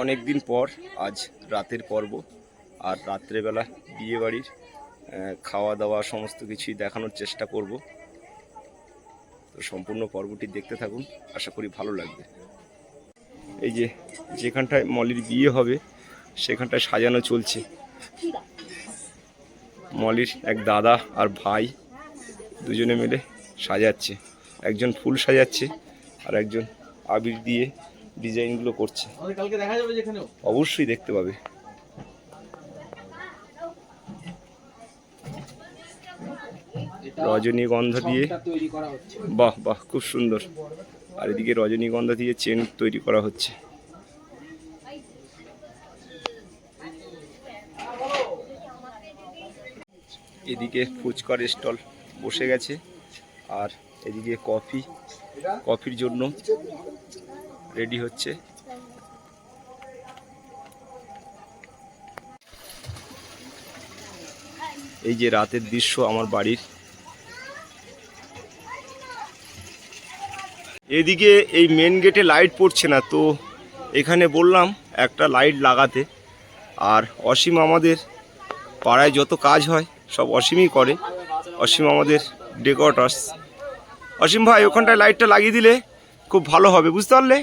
অনেক দিন পর আজ রাতের পর্ব, আর রাত্রেবেলা বিয়ে বাড়ির খাওয়া দাওয়া সমস্ত কিছুই দেখানোর চেষ্টা করব। তো সম্পূর্ণ পর্বটি দেখতে থাকুন, আশা করি ভালো লাগবে। এই যে যেখানটায় মলির বিয়ে হবে সেখানটায় সাজানো চলছে। মলির এক দাদা আর ভাই দুজনে মিলে সাজাচ্ছে, একজন ফুল সাজাচ্ছে আর একজন আবির দিয়ে ডিজাইনগুলো করছে। অবশ্যই দেখতে পাবে। রজনীগন্ধা দিয়ে বাহ বাহ, খুব সুন্দর। আর এদিকে রজনীগন্ধা দিয়ে চেন তৈরি করা হচ্ছে। এদিকে ফুচকার স্টল বসে গেছে, আর এদিকে কফির জন্য রেডি হচ্ছে। এই যে রাতের দৃশ্য আমার বাড়ির। এদিকে এই মেন গেটে লাইট পড়ছে না, তো এখানে বললাম একটা লাইট লাগাতে। আর অসীম আমাদের পাড়ায় যত কাজ হয় সব অসীমই করে। অসীম আমাদের ডেকোরেটরস। অসীম ভাই, ওখানটায় লাইটটা লাগিয়ে দিলে খুব ভালো হবে, বুঝতে পারলে?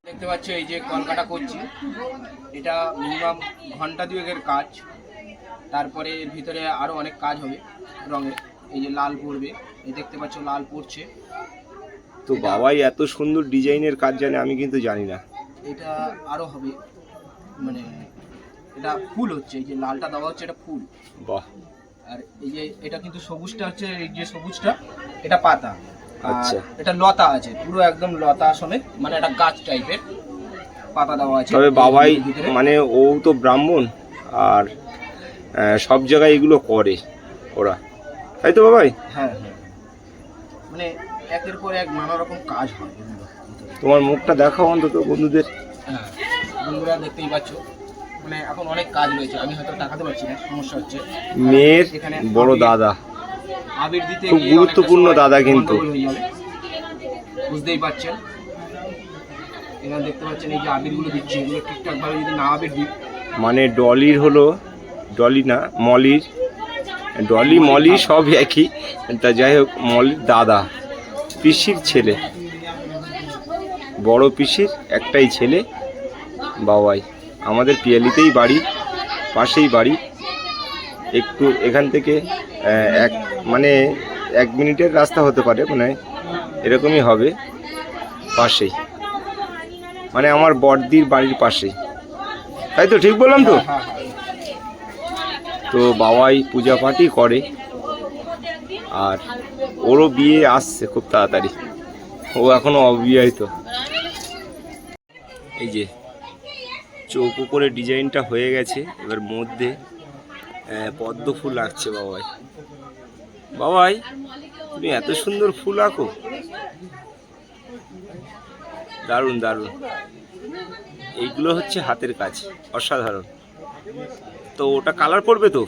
দেখতে পাচ্ছ এই যে কলকাটা করছি, এটা মিনিমাম ঘন্টা দুয়েকের কাজ। তারপরে এর ভিতরে আরো অনেক কাজ হবে রঙের। এই যে লাল পড়বে, এই দেখতে পাচ্ছ লাল পড়ছে। তো বাবাই এত সুন্দর ডিজাইনের কাজ জানে, আমি কিন্তু জানি না। এটা আরো হবে, মানে এটা ফুল হচ্ছে, এই যে লালটা দেওয়া হচ্ছে এটা ফুল। বাহ। আর এই যে এটা কিন্তু সবুজটা হচ্ছে, এই যে সবুজটা এটা পাতা। আচ্ছা, এটা লতা আছে, পুরো একদম লতা সমেত, মানে একটা গাছ টাইপের পাতা দেওয়া আছে। তবে বাবাই মানে ও তো ব্রাহ্মণ, আর সব জায়গায় এগুলো করে ওরা, তাই তো বাবাই? হ্যাঁ হ্যাঁ, মানে একের পর এক নানা রকম কাজ হয়। তোমার মুখটা দেখাও অন্তত বন্ধুদের। হ্যাঁ, বন্ধুরা দেখতেই পাচ্ছ, মানে এখন অনেক কাজ রয়েছে, আমি হয়তো দেখাতে পারছি না, সমস্যা হচ্ছে। মেয়ের বড় দাদা, আবির দিতে খুব গুরুত্বপূর্ণ দাদা কিন্তু, বুঝতেই পারছেন। এখানে দেখতে পাচ্ছেন এই যে আবিরগুলো দিচ্ছে, এগুলো ঠিকঠাক ভাবে যদি না আবির দিই, মানে ডলির হলো, ডলি না মলির, ডলি মলি সব একই। তা যাই হোক, মলির দাদা, পিসির ছেলে, বড় পিসির একটাই ছেলে বাবাই। আমাদের পিয়ালিতেই বাড়ি, পাশেই বাড়ি। একটু এখান থেকে মানে 1 মিনিটের রাস্তা হতে পারে, মানে এরকমই হবে, পাশেই, মানে আমার বড়দির বাড়ির পাশেই। তাই তো ঠিক বললাম তো? তো বাবাই পূজা পাঠই করে, আর ওরও বিয়ে আসছে খুব তাড়াতাড়ি, ও এখনো অবিবাহিত। এই যে চৌকো করে ডিজাইনটা হয়ে গেছে, এবার মধ্যে পদ্ম ফুল আঁকছে বাবাই। বাবাই, তুমি এত সুন্দর ফুল আঁকো, দারুণ দারুণ। এইগুলো হচ্ছে হাতের কাজ, অসাধারণ। তো ওটা কালার পড়বে তো?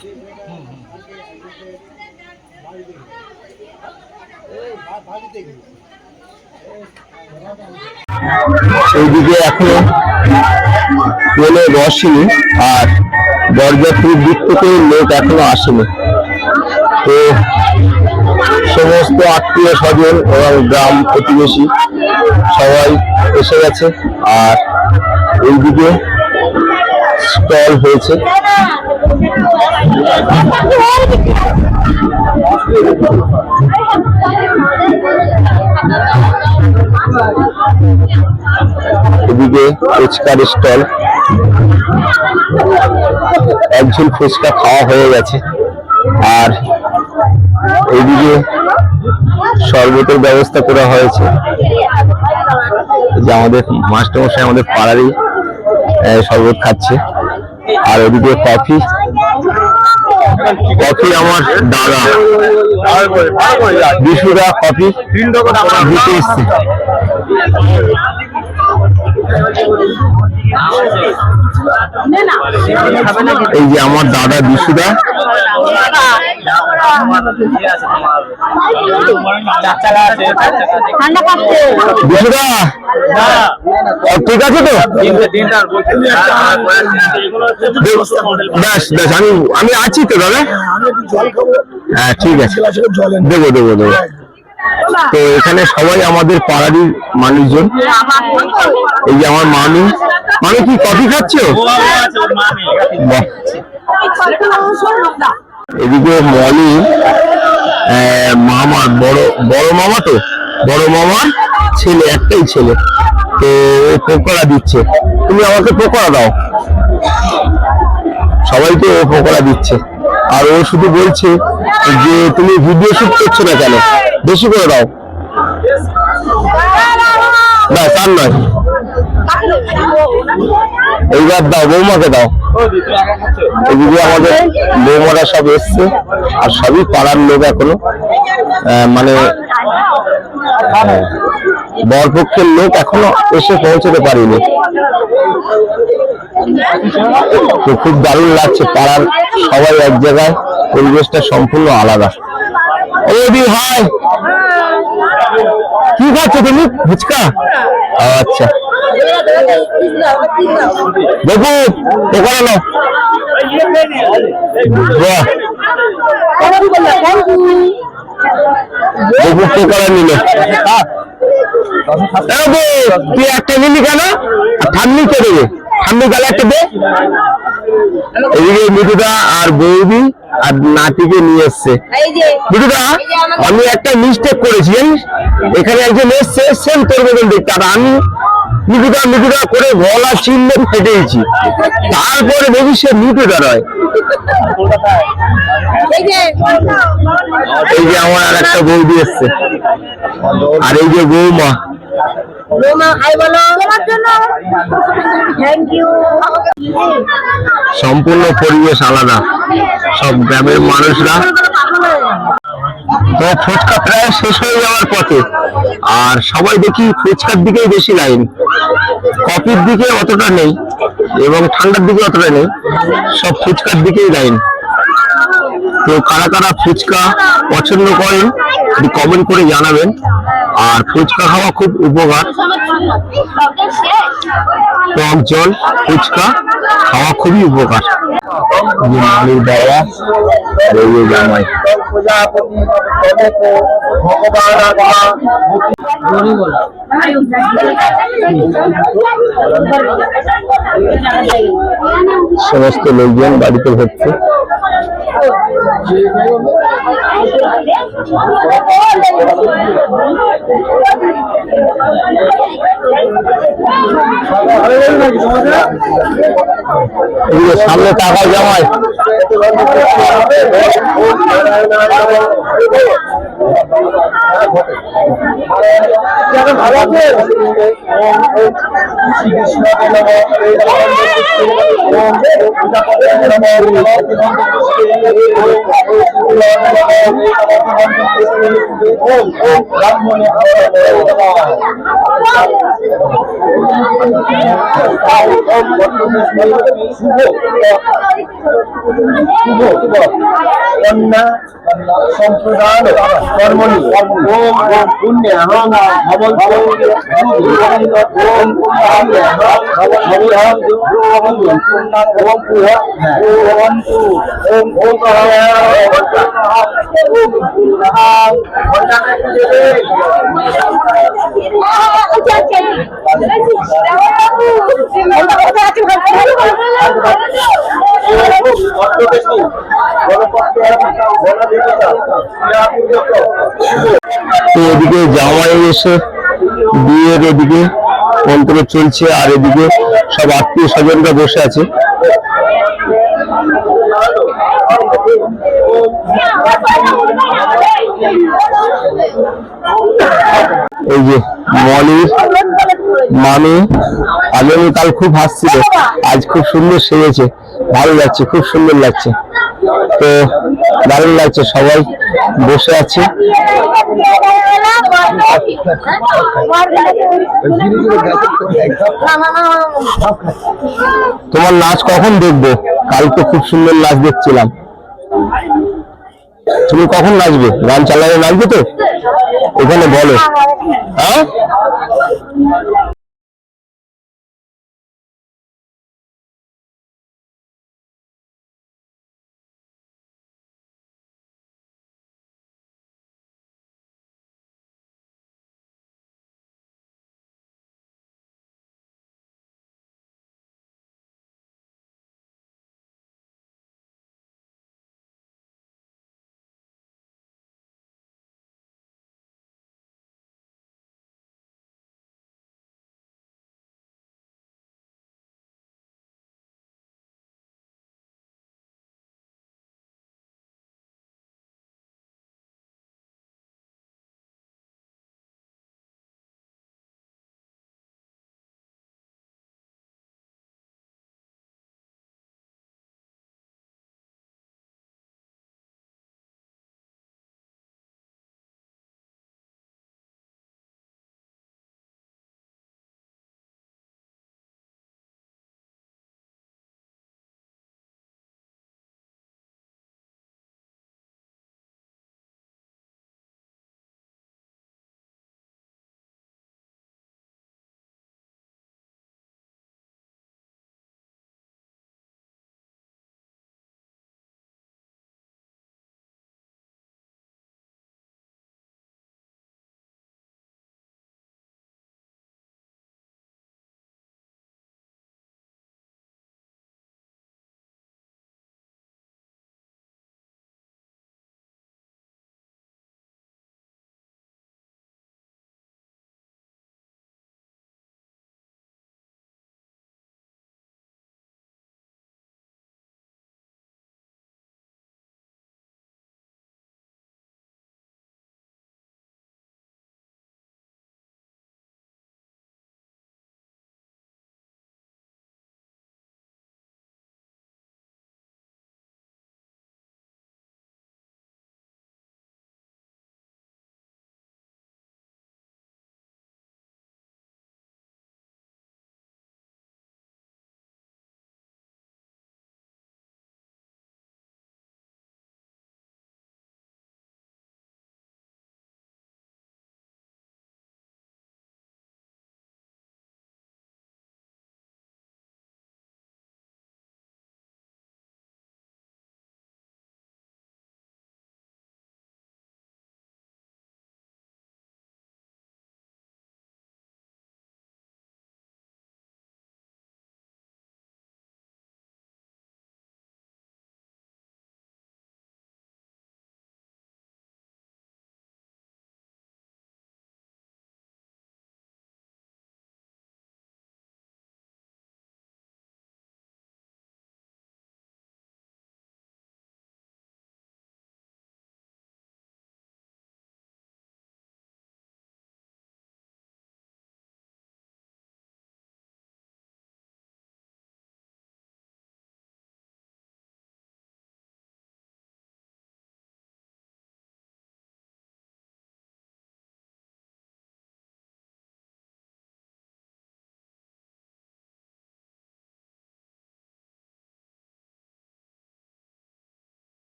সেইদিকে এখনো ট্রেনে বসেনি, আর বরযাত্রীর দিক থেকে লোক এখনো আসেনি। তো সমস্ত আত্মীয় স্বজন এবং গ্রাম প্রতিবেশী সবাই এসে গেছে, আর এইদিকে স্টল হয়েছে। এদিকে ফুচকার স্টল, একজন ফুচকা খাওয়া হয়ে গেছে, আর এইদিকে শরবতের ব্যবস্থা করা হয়েছে। যে আমাদের মাস্টারমশাই আমাদের পাড়ারই শরবত খাচ্ছে। আর ওদিকে কফি আমার দাদা বিশুদা কফি দিতে এসছে। এই যে আমার দাদা বিশুদা ঠান্ডা পাচ্ছে বিশুদা ঠিক আছে তো? ব্যাস ব্যাস, আমি আছি তো দাদা। হ্যাঁ ঠিক আছে, দেবো দেবো দেবো। তো এখানে সবাই আমাদের পাড়ারই মানুষজন। এই যে আমার মামি, মামি কি কফি খাচ্ছ? বাহ। এদিকে মলি মামার বড় মামা, তো বড় মামার ছেলে, একটাই ছেলে, তো ও পকোড়া দিচ্ছে। তুমি আমাকে পকোড়া দাও। সবাইকে ও পকোড়া দিচ্ছে। আর ও শুধু বলছে যে তুমি ভিডিও শুট করছো না কেন, বেশি করে দাও। ব্যাস, আর নয়, এইবার দাও, বৌমাকে দাও। এদিকে আমাদের বৌমারা সব এসছে, আর সবই পাড়ার লোক এখনো, মানে বরপক্ষের লোক এখনো এসে পৌঁছতে পারিনি। তো খুব দারুণ লাগছে, পাড়ার সবাই এক জায়গায়, পরিবেশটা সম্পূর্ণ আলাদা। ওদি হাই, কি খাচ্ছ তুমি? ফুচকা? আচ্ছা, দেখো পকোড়া নাও। বাহ, দেখো পকোড়া নিলে। তুই একটা নিলি কেন? ঠান্ডি কে দেবে? ঠান্ডি গেলে একটা দে। এদিকে মিঠুদা আর বৌদি আর নাতিকে নিয়ে এসছে। মিঠুদা, আমি একটা মিস্টেক করেছি জানিস, এখানে একজন এসছে সেম তোর মতন দেখতে, আর আমি মিঠুদা মিঠুদা করে গলা চিহ্ন ফেটেছি, তারপরে দেখি সে মিঠুদা নয়। এই যে আমার আর একটা বৌদি এসছে, আর এই যে বৌমা। সম্পূর্ণ পরিবেশ আলাদা, সব গ্রামের মানুষরা। তো ফুচকা প্রায় শেষ হয়ে যাওয়ার পথে, আর সবাই দেখি ফুচকার দিকেই বেশি লাইন, কফির দিকে অতটা নেই এবং ঠান্ডার দিকে অতটা নেই, সব ফুচকার দিকেই লাইন। তো কারা কারা ফুচকা পছন্দ করেন কমেন্ট করে জানাবেন। আর ফুচকা খাওয়া খুব উপকার, টক জল ফুচকা খাওয়া খুবই উপকার। মামির বাবা আর এই যে জামাই। সমস্ত লোকজন বাড়িতে হচ্ছে। সামনে টাকা জামাই। ভালো আছে। সম্প্রদান কর্মণি ওম ওম পুণ্যে হং ভবন তো এদিকে জামাই এসে বিয়ের এদিকে মন্ত্র চলছে, আর এদিকে সব আত্মীয় স্বজনরা বসে আছে। এই যে মলির মামি আগামীকাল খুব হাসছিল, আজ খুব সুন্দর সেজেছে, ভালো লাগছে, খুব সুন্দর লাগছে। তো দারুণ লাগছে, সবাই বসে আছে। তোমার নাচ কখন দেখবো? কাল তো খুব সুন্দর নাচ দেখছিলাম। তুমি কখন নাচবে? গান চালালে নাচবে তো? এখানে বলো। হ্যাঁ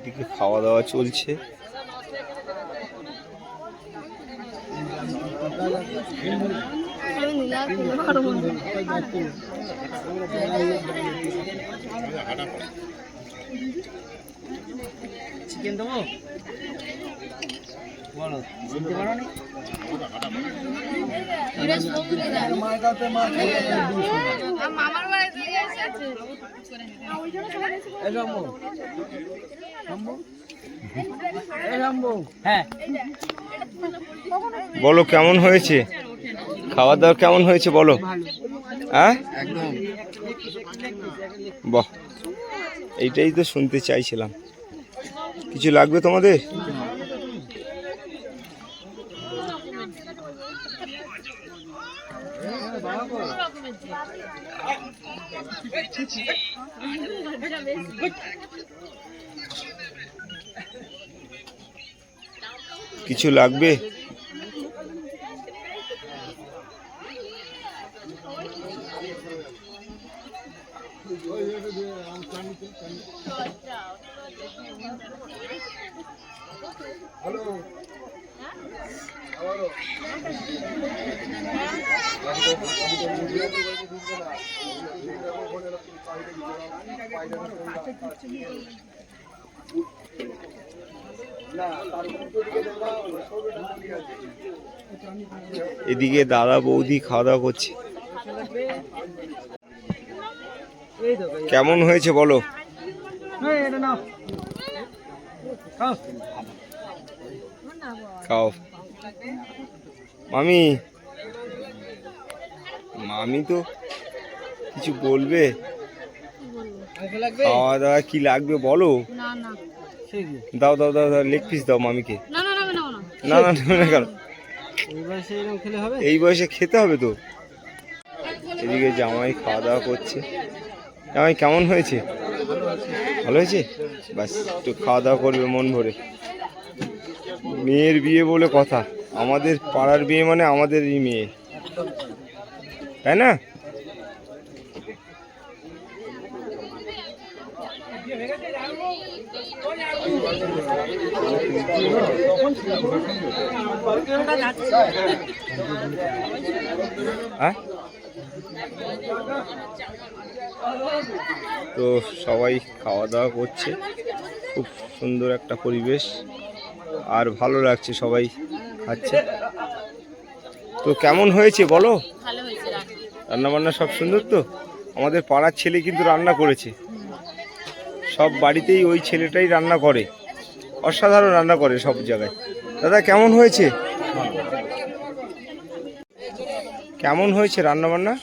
এইদিকে খাওয়া দাওয়া চলছে। চিকেন দেবো বলো, বলতে পারো নি? মামার বাড়িতে এসেছে। হ্যাঁ বলো কেমন হয়েছে খাওয়া দাওয়া, কেমন হয়েছে বলো? হ্যাঁ একদম। বাহ, এইটাই তো শুনতে চাইছিলাম। কিছু লাগবে তোমাদের? কিছু লাগবে? এদিকে দাদা বৌদি খাওয়া দাওয়া করছে। কেমন হয়েছে বলো? খাও মামি। মামি তো কিছু বলবে? খাওয়া দাওয়া কি লাগবে বলো? না না দাও দাও দাও দাও, লেগ পিস দাও মামিকে। না না না না না না না কেন? এই বয়সে এরকম খেলে হবে? এই বয়সে খেতে হবে তো। এদিকে জামাই খাওয়া দাওয়া করছে। জামাই কেমন হয়েছে? ভালো হয়েছে? বাস একটু খাওয়া দাওয়া করবে মন ভরে। মেয়ের বিয়ে বলে কথা, আমাদের পাড়ার বিয়ে মানে আমাদেরই মেয়ে, তাই না? হ্যাঁ, তো সবাই খাওয়া দাওয়া করছে, খুব সুন্দর একটা পরিবেশ আর ভালো লাগছে, সবাই খাচ্ছে। তো কেমন হয়েছে বলো? ভালো হয়েছে রান্না বান্না সব সুন্দর তো? আমাদের পাড়ার ছেলে কিন্তু রান্না করেছে, সব বাড়িতেই ওই ছেলেটাই রান্না করে, অসাধারণ রান্না করে সব জায়গায়। দাদা কেমন হয়েছে? কেমন হয়েছে রান্না বান্না?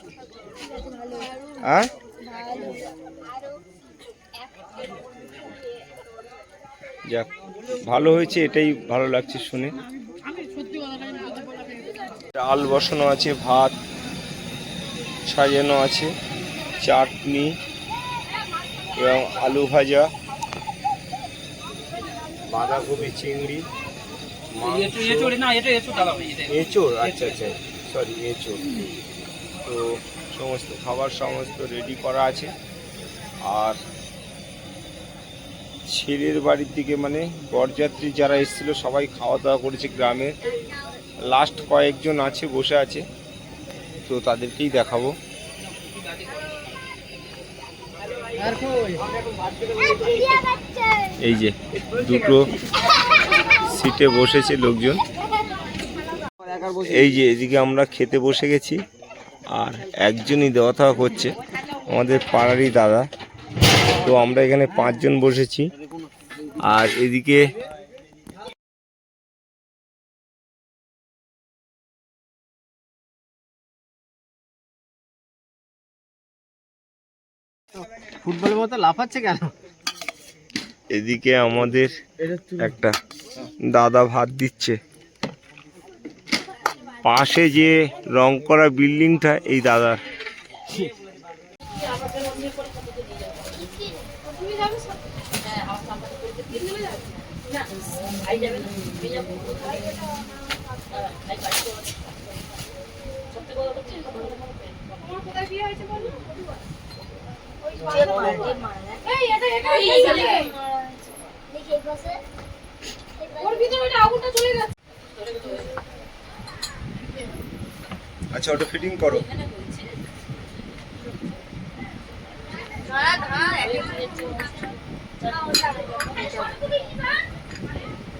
হ্যাঁ, যাক ভালো হয়েছে, এটাই ভালো লাগছে শুনে। ডাল বসানো আছে, ভাত সাজানো আছে, চাটনি এবং আলু ভাজা, বাঁধাকপি, চিংড়ি, এঁচোড়, আচ্ছা আচ্ছা সরি এঁচোড়। তো সমস্ত খাবার সমস্ত রেডি করা আছে। আর ছেলের বাড়ির দিকে মানে বরযাত্রী যারা এসেছিলো সবাই খাওয়া দাওয়া করেছে, গ্রামের লাস্ট কয়েকজন আছে বসে আছে, তো তাদেরকেই দেখাবো। এই যে দুটো সিটে বসেছে লোকজন। এই যে এদিকে আমরা খেতে বসে গেছি, আর একজনই দেওয়া থাওয়া করছে, আমাদের পাড়ারই দাদা। তো আমরা এখানে 5 জন বসেছি। আর এদিকে ফুটবলের মতো লাফাচ্ছে কেন? এদিকে আমাদের একটা দাদা ভাত দিচ্ছে। পাশে যে রং করা বিল্ডিংটা এই দাদার। আচ্ছা ওটা ফিটিং করো।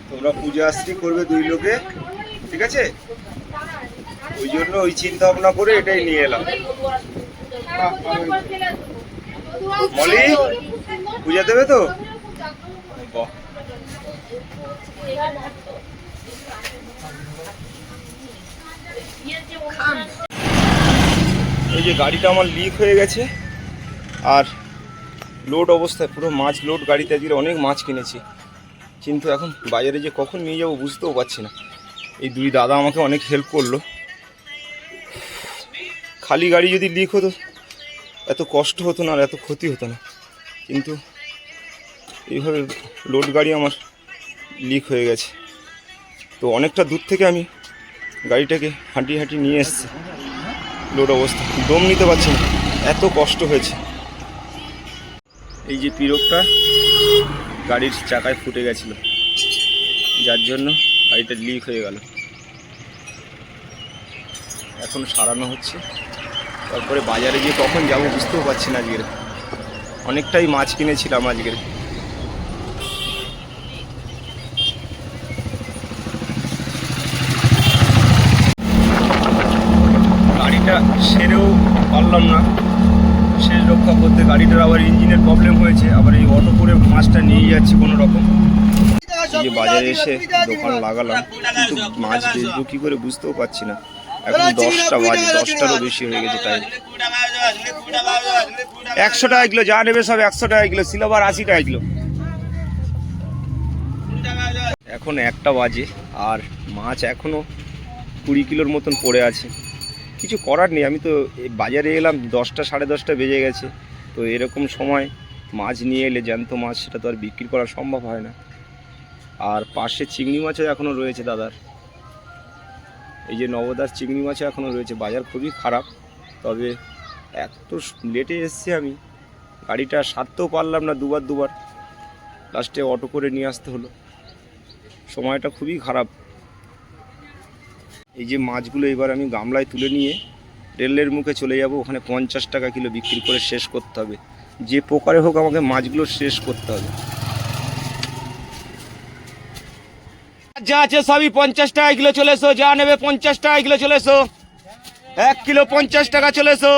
তোমরা পূজা আশ্রী করবে 2 লোকে, ঠিক আছে? ওই জন্য ওই চিন্তা ভাবনা করে এটাই নিয়ে এলাম। মলি পূজা দেবে তো? বাহ। এই যে গাড়িটা আমার লিক হয়ে গেছে আর লোড অবস্থায় পুরো মাছ লোড গাড়িতে, আজকে অনেক মাছ কিনেছি, কিন্তু এখন বাজারে যে কখন নিয়ে যাবো বুঝতেও পারছি না। এই 2 দাদা আমাকে অনেক হেল্প করলো। খালি গাড়ি যদি লিক হতো এত কষ্ট হতো না আর এত ক্ষতি হতো না, কিন্তু এইভাবে লোড গাড়ি আমার লিক হয়ে গেছে। তো অনেকটা দূর থেকে আমি গাড়িটাকে হাঁটিয়ে হাঁটিয়ে নিয়ে এসেছি। লোড অবস্থা দম নিতে পারছি না, এত কষ্ট হয়েছে। এই যে পিরোকটা গাড়ির চাকায় ফুটে গেছিলো, যার জন্য গাড়িটা লিক হয়ে গেল। এখন সারানো হচ্ছে, তারপরে বাজারে গিয়ে কখন যাবো বুঝতেও পারছি না। আজকের অনেকটাই মাছ কিনেছিলাম আজকের। গাড়িটা সেরেও পারলাম না শেষ রক্ষা করতে। গাড়িটার আবার ইঞ্জিনের প্রবলেম হয়েছে, আবার এই অটো করে মাছটা নিয়ে যাচ্ছি কোনো রকম। এই যে বাজারে এসে দোকান লাগালাম, কিন্তু মাছ বেচবো কী করে বুঝতেও পারছি না। এখন 10টা বাজে, 10টারও বেশি হয়ে গেছে টাইম। 100 টাকা কিলো, যা নেবে সব 100 টাকা কিলো, সিলভার 80 টাকা কিলো। এখন 1টা বাজে আর মাছ এখনও 20 কিলোর মতন পড়ে আছে। কিছু করার নেই, আমি তো বাজারে এলাম 10টা 10:30 বেজে গেছে। তো এরকম সময় মাছ নিয়ে এলে, জ্যান্ত মাছ, সেটা তো আর বিক্রি করা সম্ভব হয় না। আর পাশে চিংড়ি মাছও এখনও রয়েছে দাদার, এই যে নবদার চিংড়ি মাছও এখনও রয়েছে। বাজার খুবই খারাপ, তবে এত লেটে এসেছি আমি, গাড়িটা সারতেও পারলাম না, দুবার লাস্টে অটো করে নিয়ে আসতে হলো। সময়টা খুবই খারাপ। এই যে মাছগুলো এবার আমি গামলায় তুলে নিয়ে রেলের মুখে চলে যাব, ওখানে 50 টাকা কিলো বিক্রি করে শেষ করতে হবে। যে প্রকারে হোক আমাকে মাছগুলো শেষ করতে হবে। যা আছে সবই 50 টাকা কিলো, চলে এসো। যা নেবে 50 টাকা কিলো, চলে এসো। 1 কিলো 50 টাকা, চলে এসো।